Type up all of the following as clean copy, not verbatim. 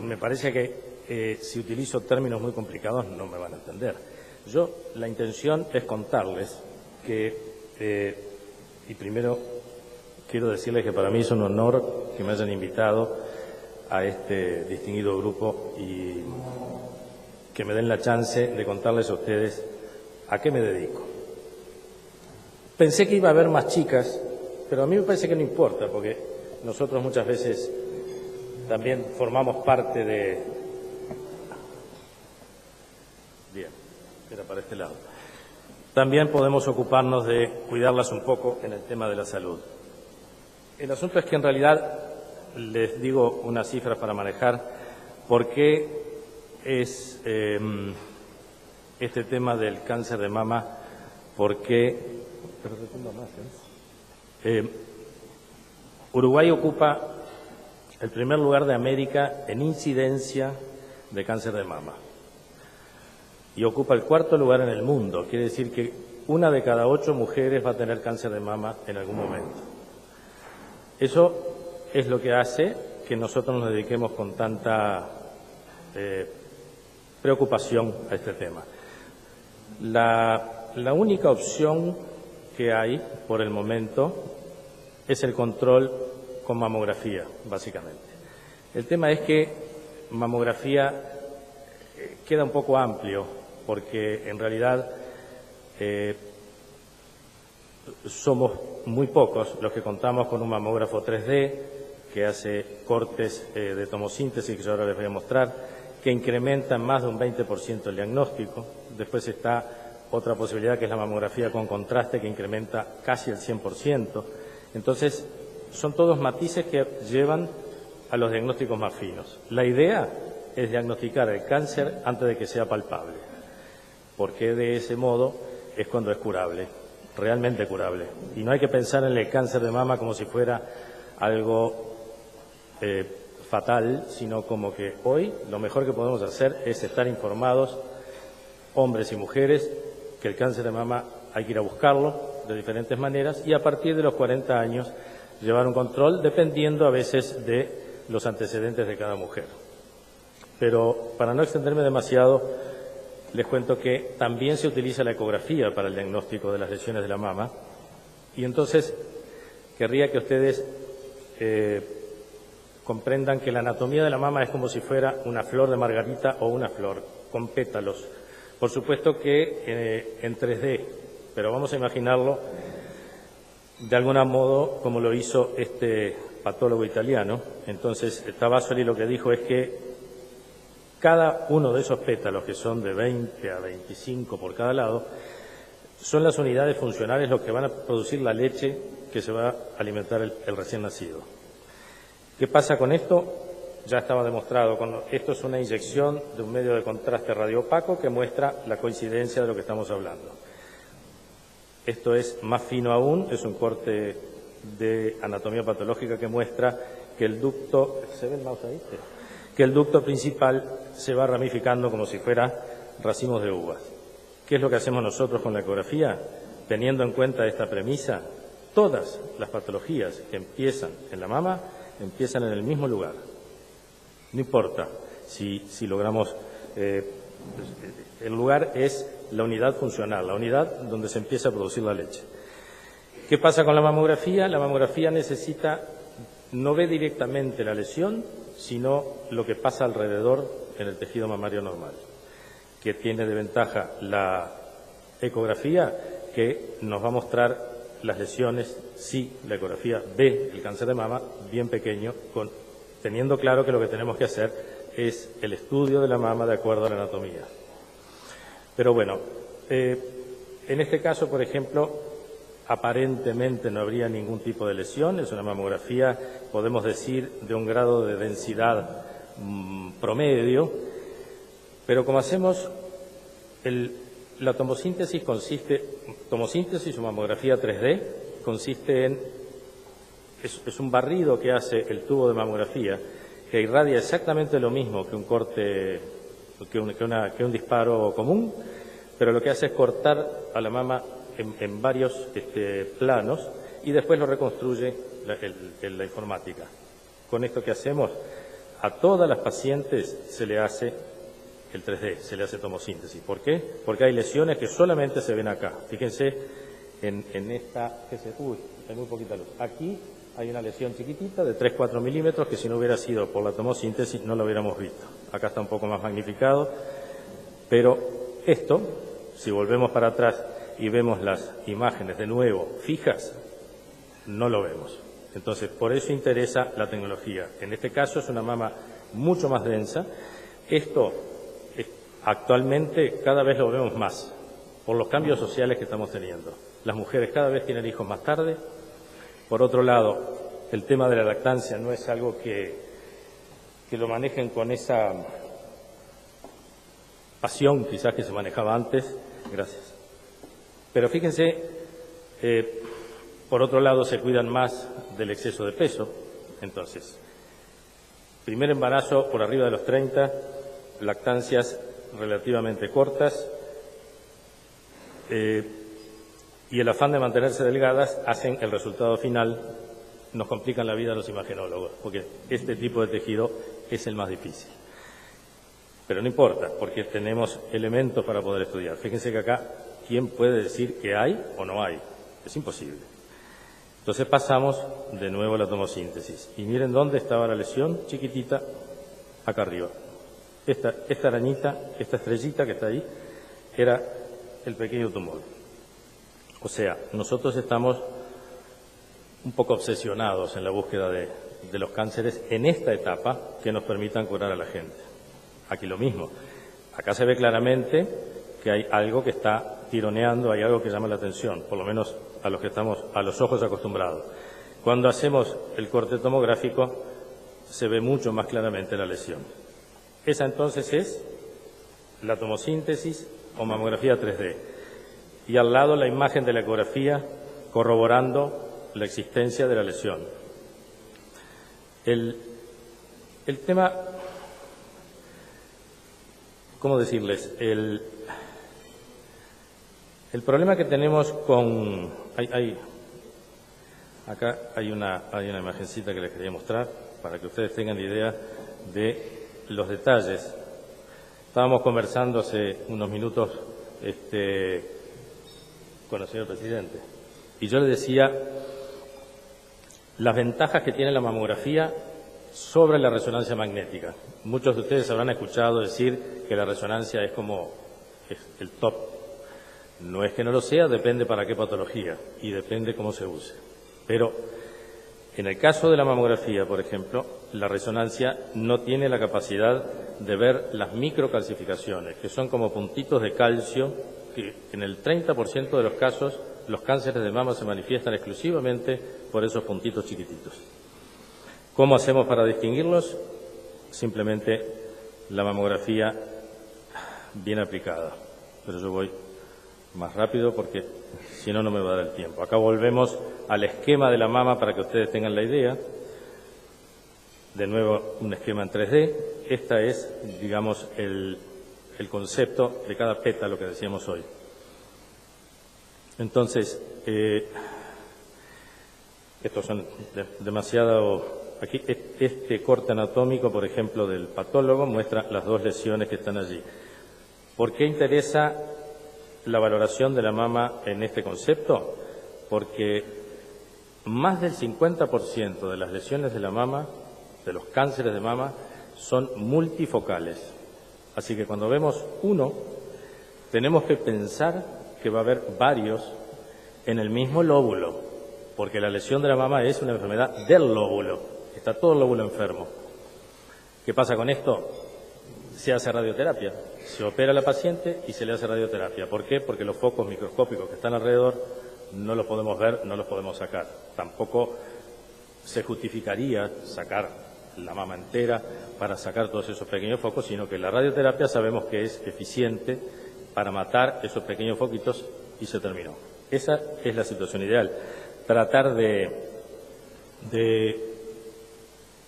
me parece que si utilizo términos muy complicados no me van a entender. La intención es contarles que, y primero quiero decirles que para mí es un honor que me hayan invitado a este distinguido grupo y que me den la chance de contarles a ustedes a qué me dedico. Pensé que iba a haber más chicas, pero a mí me parece que no importa, porque nosotros muchas veces también formamos parte de... Bien, era para este lado. También podemos ocuparnos de cuidarlas un poco en el tema de la salud. El asunto es que en realidad, les digo unas cifras para manejar, por qué es este tema del cáncer de mama, por qué... Uruguay ocupa el primer lugar de América en incidencia de cáncer de mama y ocupa el cuarto lugar en el mundo. Quiere decir que 1 de cada 8 mujeres va a tener cáncer de mama en algún momento. Eso es lo que hace que nosotros nos dediquemos con tanta preocupación a este tema. La única opción que hay por el momento es el control con mamografía, básicamente. El tema es que mamografía queda un poco amplio, porque en realidad somos muy pocos los que contamos con un mamógrafo 3D que hace cortes de tomosíntesis, que yo ahora les voy a mostrar, que incrementan más de un 20% el diagnóstico. Después está otra posibilidad, que es la mamografía con contraste, que incrementa casi el 100%. Entonces, son todos matices que llevan a los diagnósticos más finos. La idea es diagnosticar el cáncer antes de que sea palpable, porque de ese modo es cuando es curable, realmente curable. Y no hay que pensar en el cáncer de mama como si fuera algo fatal, sino como que hoy lo mejor que podemos hacer es estar informados, hombres y mujeres, que el cáncer de mama hay que ir a buscarlo de diferentes maneras y a partir de los 40 años llevar un control dependiendo a veces de los antecedentes de cada mujer. Pero para no extenderme demasiado, les cuento que también se utiliza la ecografía para el diagnóstico de las lesiones de la mama y entonces querría que ustedes comprendan que la anatomía de la mama es como si fuera una flor de margarita o una flor con pétalos. Por supuesto que en 3D, pero vamos a imaginarlo de algún modo como lo hizo este patólogo italiano. Entonces, Tabassoli lo que dijo es que cada uno de esos pétalos, que son de 20 a 25 por cada lado, son las unidades funcionales los que van a producir la leche que se va a alimentar el recién nacido. ¿Qué pasa con esto? Ya estaba demostrado. Esto es una inyección de un medio de contraste radiopaco que muestra la coincidencia de lo que estamos hablando. Esto es más fino aún, es un corte de anatomía patológica que muestra que el ducto, ¿se ve el mouse ahí? Que el ducto principal se va ramificando como si fuera racimos de uvas. ¿Qué es lo que hacemos nosotros con la ecografía? Teniendo en cuenta esta premisa, todas las patologías que empiezan en la mama empiezan en el mismo lugar. No importa si logramos... el lugar es la unidad funcional, la unidad donde se empieza a producir la leche. ¿Qué pasa con la mamografía? La mamografía no ve directamente la lesión, sino lo que pasa alrededor en el tejido mamario normal. Que tiene de ventaja la ecografía, que nos va a mostrar las lesiones si la ecografía ve el cáncer de mama bien pequeño, teniendo claro que lo que tenemos que hacer es el estudio de la mama de acuerdo a la anatomía. Pero bueno, en este caso, por ejemplo, aparentemente no habría ningún tipo de lesión, es una mamografía, podemos decir, de un grado de densidad promedio, pero como hacemos, la tomosíntesis o mamografía 3D consiste en, es un barrido que hace el tubo de mamografía, que irradia exactamente lo mismo que un corte, que un disparo común, pero lo que hace es cortar a la mama en varios planos y después lo reconstruye la informática. Con esto que hacemos a todas las pacientes se le hace el 3D, se le hace tomosíntesis. ¿Por qué? Porque hay lesiones que solamente se ven acá. Fíjense en esta, hay muy poquita luz. Aquí hay una lesión chiquitita de 3-4 milímetros que si no hubiera sido por la tomosíntesis no lo hubiéramos visto. Acá está un poco más magnificado, pero esto, si volvemos para atrás y vemos las imágenes de nuevo fijas, no lo vemos. Entonces, por eso interesa la tecnología. En este caso es una mama mucho más densa. Esto actualmente cada vez lo vemos más por los cambios sociales que estamos teniendo. Las mujeres cada vez tienen hijos más tarde. Por otro lado, el tema de la lactancia no es algo que lo manejen con esa pasión quizás que se manejaba antes. Gracias. Pero fíjense, por otro lado se cuidan más del exceso de peso. Entonces, primer embarazo por arriba de los 30, lactancias relativamente cortas, y el afán de mantenerse delgadas hacen el resultado final, nos complican la vida a los imagenólogos, porque este tipo de tejido es el más difícil. Pero no importa, porque tenemos elementos para poder estudiar. Fíjense que acá, ¿quién puede decir que hay o no hay? Es imposible. Entonces pasamos de nuevo a la tomosíntesis. Y miren dónde estaba la lesión, chiquitita, acá arriba. Esta arañita, esta estrellita que está ahí, era el pequeño tumor. O sea, nosotros estamos un poco obsesionados en la búsqueda de los cánceres en esta etapa que nos permitan curar a la gente. Aquí lo mismo. Acá se ve claramente que hay algo que está tironeando, hay algo que llama la atención, por lo menos a los que estamos a los ojos acostumbrados. Cuando hacemos el corte tomográfico se ve mucho más claramente la lesión. Esa entonces es la tomosíntesis o mamografía 3D. Y al lado la imagen de la ecografía corroborando la existencia de la lesión. El tema, ¿cómo decirles? El problema que tenemos con... acá hay una imagencita que les quería mostrar para que ustedes tengan idea de los detalles. Estábamos conversando hace unos minutos con el señor presidente y yo le decía las ventajas que tiene la mamografía sobre la resonancia magnética. Muchos de ustedes habrán escuchado decir que la resonancia es como el top. No es que no lo sea, depende para qué patología y depende cómo se use. Pero en el caso de la mamografía, por ejemplo, la resonancia no tiene la capacidad de ver las microcalcificaciones, que son como puntitos de calcio, que en el 30% de los casos los cánceres de mama se manifiestan exclusivamente por esos puntitos chiquititos. ¿Cómo hacemos para distinguirlos? Simplemente la mamografía bien aplicada. Pero yo voy más rápido porque si no, no me va a dar el tiempo. Acá volvemos al esquema de la mama para que ustedes tengan la idea. De nuevo, un esquema en 3D. Esta es, digamos, el concepto de cada pétalo que decíamos hoy. Entonces, estos son demasiado... Aquí, este corte anatómico, por ejemplo, del patólogo muestra las dos lesiones que están allí. ¿Por qué interesa la valoración de la mama en este concepto? Porque más del 50% de las lesiones de la mama, de los cánceres de mama, son multifocales. Así que cuando vemos uno, tenemos que pensar que va a haber varios en el mismo lóbulo, porque la lesión de la mama es una enfermedad del lóbulo, está todo el lóbulo enfermo. ¿Qué pasa con esto? Se hace radioterapia, se opera a la paciente y se le hace radioterapia. ¿Por qué? Porque los focos microscópicos que están alrededor no los podemos ver, no los podemos sacar. Tampoco se justificaría sacar la mama entera para sacar todos esos pequeños focos, sino que la radioterapia sabemos que es eficiente para matar esos pequeños foquitos y se terminó. Esa es la situación ideal. Tratar de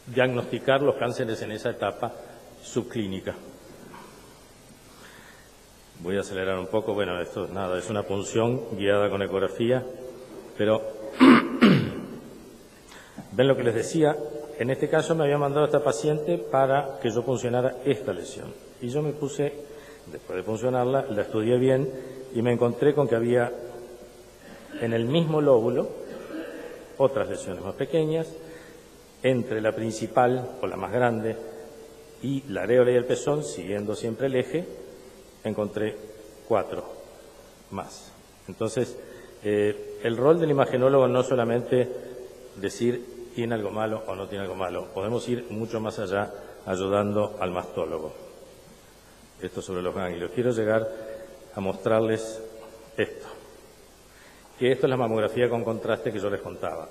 diagnosticar los cánceres en esa etapa subclínica. Voy a acelerar un poco. Bueno, esto es nada, es una punción guiada con ecografía, pero ven lo que les decía, En este caso me había mandado a esta paciente para que yo puncionara esta lesión. Y yo me puse, después de puncionarla, la estudié bien y me encontré con que había en el mismo lóbulo otras lesiones más pequeñas, entre la principal o la más grande y la areola y el pezón, siguiendo siempre el eje, encontré 4 más. Entonces, el rol del imagenólogo no solamente decir tiene algo malo o no tiene algo malo, podemos ir mucho más allá ayudando al mastólogo. Esto sobre los ganglios. Quiero llegar a mostrarles esto, que esto es la mamografía con contraste que yo les contaba.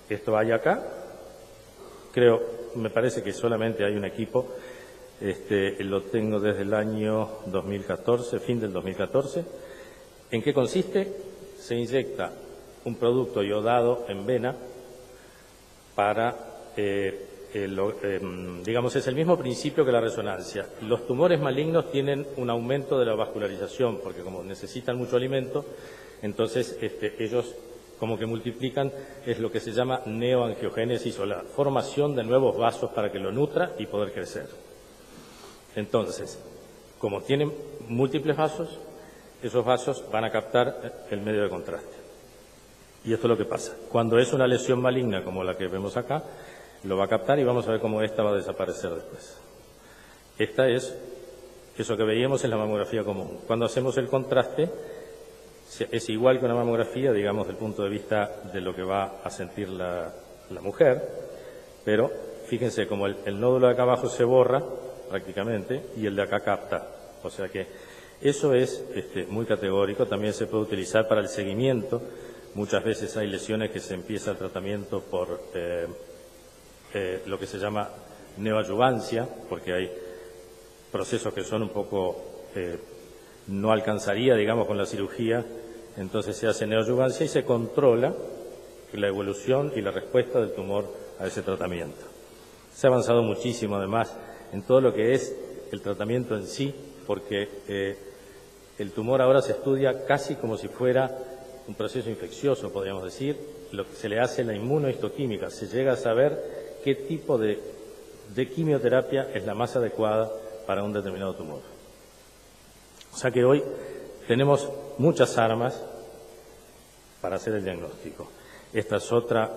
Esto hay acá, me parece que solamente hay un equipo, lo tengo desde el año 2014, fin del 2014. ¿En qué consiste? Se inyecta un producto iodado en vena para, digamos, es el mismo principio que la resonancia. Los tumores malignos tienen un aumento de la vascularización, porque como necesitan mucho alimento, entonces ellos como que multiplican, es lo que se llama neoangiogénesis o la formación de nuevos vasos para que lo nutra y poder crecer. Entonces, como tienen múltiples vasos, esos vasos van a captar el medio de contraste. Y esto es lo que pasa. Cuando es una lesión maligna como la que vemos acá, lo va a captar y vamos a ver cómo esta va a desaparecer después. Esta es, eso que veíamos en la mamografía común. Cuando hacemos el contraste, es igual que una mamografía, digamos, desde el punto de vista de lo que va a sentir la mujer, pero fíjense como el nódulo de acá abajo se borra prácticamente y el de acá capta. O sea que eso es muy categórico, también se puede utilizar para el seguimiento. Muchas veces hay lesiones que se empieza el tratamiento por lo que se llama neoadyuvancia, porque hay procesos que son un poco, no alcanzaría, digamos, con la cirugía, entonces se hace neoadyuvancia y se controla la evolución y la respuesta del tumor a ese tratamiento. Se ha avanzado muchísimo, además, en todo lo que es el tratamiento en sí, porque el tumor ahora se estudia casi como si fuera un proceso infeccioso, podríamos decir. Lo que se le hace la inmunohistoquímica, se llega a saber qué tipo de quimioterapia es la más adecuada para un determinado tumor. O sea que hoy tenemos muchas armas para hacer el diagnóstico. Esta es otra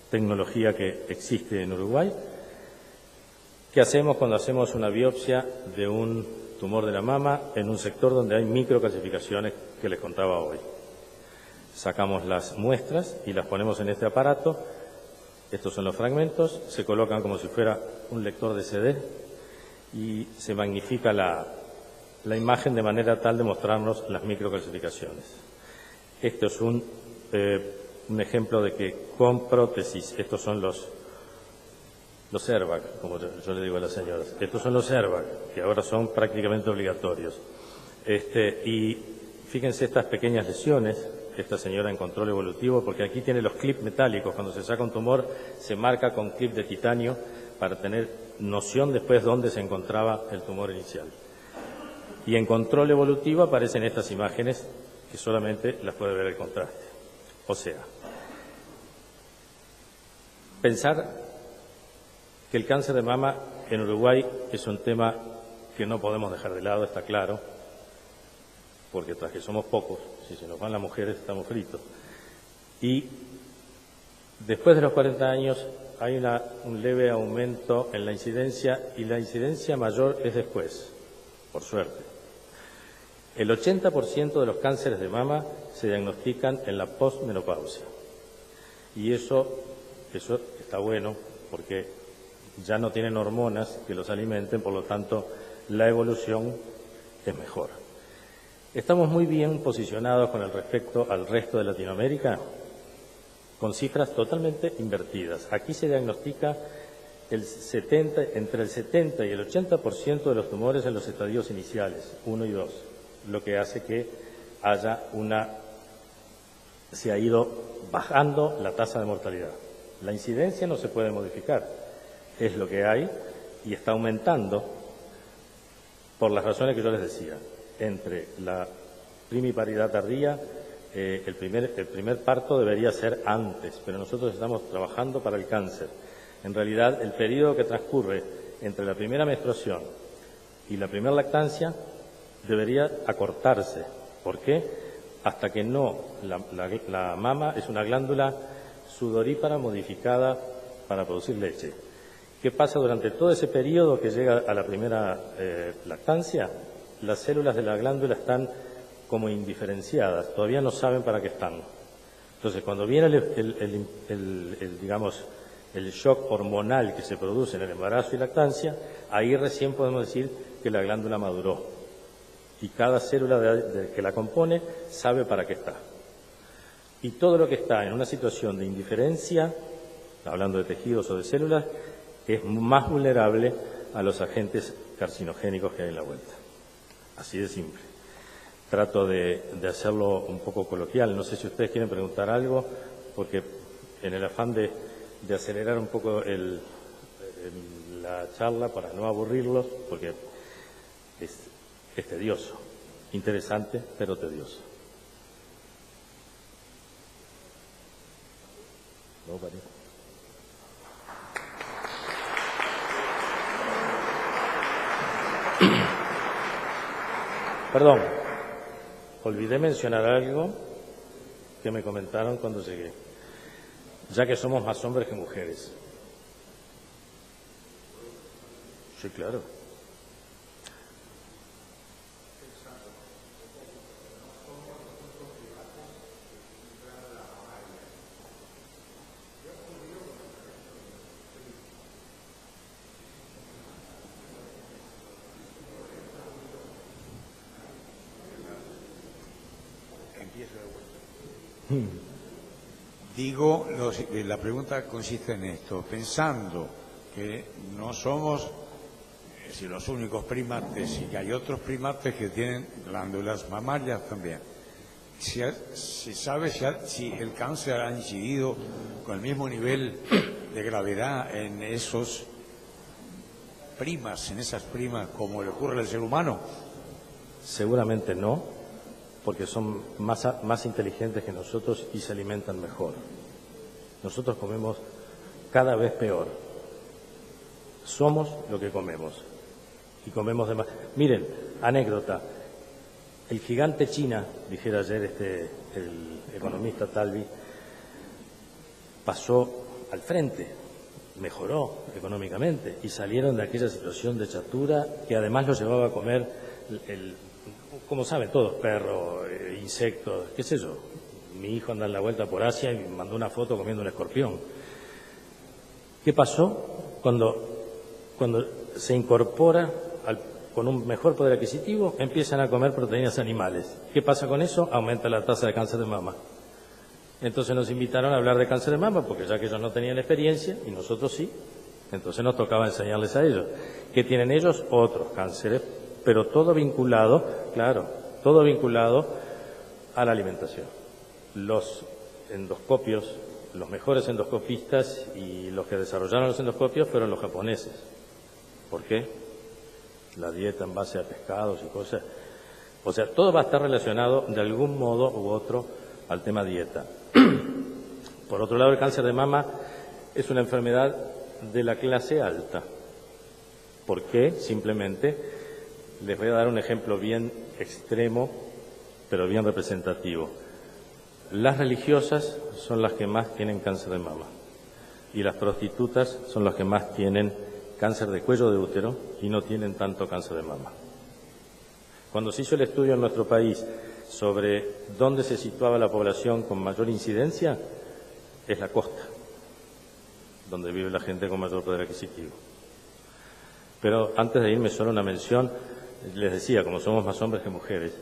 tecnología que existe en Uruguay. ¿Qué hacemos cuando hacemos una biopsia de un tumor de la mama en un sector donde hay microcalcificaciones que les contaba hoy? Sacamos las muestras y las ponemos en este aparato. Estos son los fragmentos, se colocan como si fuera un lector de CD y se magnifica la imagen de manera tal de mostrarnos las microcalcificaciones. Esto es un ejemplo de que con prótesis, estos son los AirBag, como yo le digo a las señoras, estos son los AirBag, que ahora son prácticamente obligatorios. Y fíjense estas pequeñas lesiones, esta señora en control evolutivo, porque aquí tiene los clips metálicos, cuando se saca un tumor se marca con clip de titanio para tener noción después dónde se encontraba el tumor inicial. Y en control evolutivo aparecen estas imágenes que solamente las puede ver el contraste. O sea, pensar que el cáncer de mama en Uruguay es un tema que no podemos dejar de lado, está claro, porque tras que somos pocos, si se nos van las mujeres estamos fritos. Y después de los 40 años hay un leve aumento en la incidencia, y la incidencia mayor es después, por suerte. El 80% de los cánceres de mama se diagnostican en la posmenopausia. Y eso está bueno porque ya no tienen hormonas que los alimenten, por lo tanto la evolución es mejor. Estamos muy bien posicionados con respecto al resto de Latinoamérica, con cifras totalmente invertidas. Aquí se diagnostica entre el 70 y el 80% de los tumores en los estadios iniciales, 1 y 2, lo que hace que se ha ido bajando la tasa de mortalidad. La incidencia no se puede modificar, es lo que hay y está aumentando por las razones que yo les decía. Entre la primiparidad tardía, el primer parto debería ser antes, pero nosotros estamos trabajando para el cáncer. En realidad, el periodo que transcurre entre la primera menstruación y la primera lactancia debería acortarse. ¿Por qué? Hasta que no, la mama es una glándula sudorípara modificada para producir leche. ¿Qué pasa durante todo ese periodo que llega a la primera lactancia? Las células de la glándula están como indiferenciadas, todavía no saben para qué están. Entonces, cuando viene digamos, el shock hormonal que se produce en el embarazo y lactancia, ahí recién podemos decir que la glándula maduró. Y cada célula que la compone sabe para qué está. Y todo lo que está en una situación de indiferencia, hablando de tejidos o de células, es más vulnerable a los agentes carcinogénicos que hay en la vuelta. Así de simple. Trato de hacerlo un poco coloquial. No sé si ustedes quieren preguntar algo, porque en el afán de acelerar un poco la charla para no aburrirlos, porque es tedioso, interesante, pero tedioso. ¿No, María? Perdón, olvidé mencionar algo que me comentaron cuando llegué, ya que somos más hombres que mujeres. Sí, claro. Digo, la pregunta consiste en esto, pensando que no somos los únicos primates y que hay otros primates que tienen glándulas mamarias también. Si sabe si el cáncer ha incidido con el mismo nivel de gravedad en esas primas como le ocurre al ser humano. Seguramente no, porque son más inteligentes que nosotros y se alimentan mejor. Nosotros comemos cada vez peor. Somos lo que comemos. Y comemos de más. Miren, anécdota. El gigante China, dijera ayer el economista Talvi, pasó al frente, mejoró económicamente y salieron de aquella situación de chatura que además los llevaba a comer como saben todos, perros, insectos, qué sé yo. Mi hijo anda en la vuelta por Asia y me mandó una foto comiendo un escorpión. ¿Qué pasó? Cuando se incorpora con un mejor poder adquisitivo, empiezan a comer proteínas animales. ¿Qué pasa con eso? Aumenta la tasa de cáncer de mama. Entonces nos invitaron a hablar de cáncer de mama, porque ya que ellos no tenían experiencia, y nosotros sí, entonces nos tocaba enseñarles a ellos. ¿Qué tienen ellos? Otros cánceres, pero todo vinculado, claro, todo vinculado a la alimentación. Los endoscopios, los mejores endoscopistas y los que desarrollaron los endoscopios fueron los japoneses. ¿Por qué? La dieta en base a pescados y cosas. O sea, todo va a estar relacionado de algún modo u otro al tema dieta. Por otro lado, el cáncer de mama es una enfermedad de la clase alta. ¿Por qué? Simplemente les voy a dar un ejemplo bien extremo, pero bien representativo. Las religiosas son las que más tienen cáncer de mama y las prostitutas son las que más tienen cáncer de cuello de útero y no tienen tanto cáncer de mama. Cuando se hizo el estudio en nuestro país sobre dónde se situaba la población con mayor incidencia, es la costa, donde vive la gente con mayor poder adquisitivo. Pero antes de irme, solo una mención, les decía, como somos más hombres que mujeres,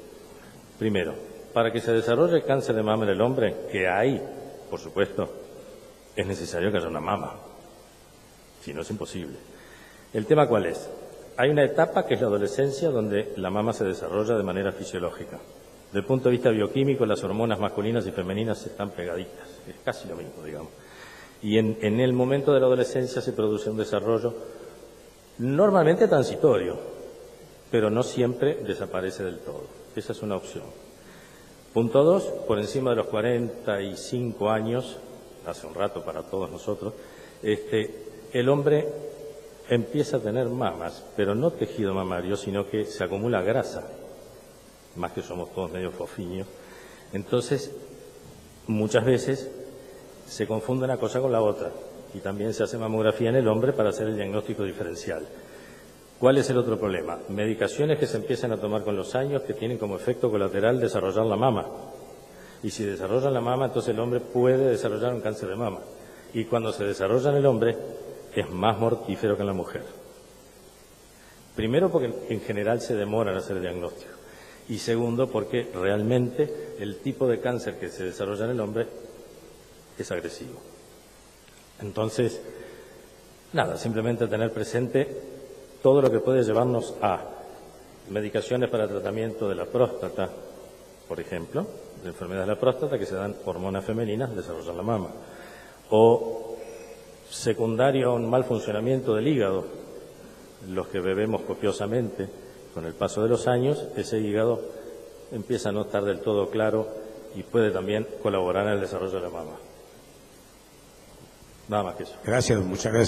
primero, para que se desarrolle el cáncer de mama en el hombre, que hay, por supuesto, es necesario que haya una mama, si no es imposible. ¿El tema cuál es? Hay una etapa que es la adolescencia donde la mama se desarrolla de manera fisiológica. Desde el punto de vista bioquímico, las hormonas masculinas y femeninas están pegaditas, es casi lo mismo, digamos. Y en el momento de la adolescencia se produce un desarrollo normalmente transitorio, pero no siempre desaparece del todo. Esa es una opción. Punto 2, por encima de los 45 años, hace un rato para todos nosotros, el hombre empieza a tener mamas, pero no tejido mamario, sino que se acumula grasa, más que somos todos medio fofiños. Entonces, muchas veces se confunde una cosa con la otra y también se hace mamografía en el hombre para hacer el diagnóstico diferencial. ¿Cuál es el otro problema? Medicaciones que se empiezan a tomar con los años que tienen como efecto colateral desarrollar la mama. Y si desarrollan la mama, entonces el hombre puede desarrollar un cáncer de mama. Y cuando se desarrolla en el hombre, es más mortífero que en la mujer. Primero, porque en general se demora en hacer el diagnóstico. Y segundo, porque realmente el tipo de cáncer que se desarrolla en el hombre es agresivo. Entonces, nada, simplemente tener presente todo lo que puede llevarnos a medicaciones para tratamiento de la próstata, por ejemplo, de enfermedades de la próstata que se dan hormonas femeninas, desarrollan la mama, o secundario a un mal funcionamiento del hígado, los que bebemos copiosamente con el paso de los años, ese hígado empieza a no estar del todo claro y puede también colaborar en el desarrollo de la mama. Nada más que eso. Gracias, muchas gracias.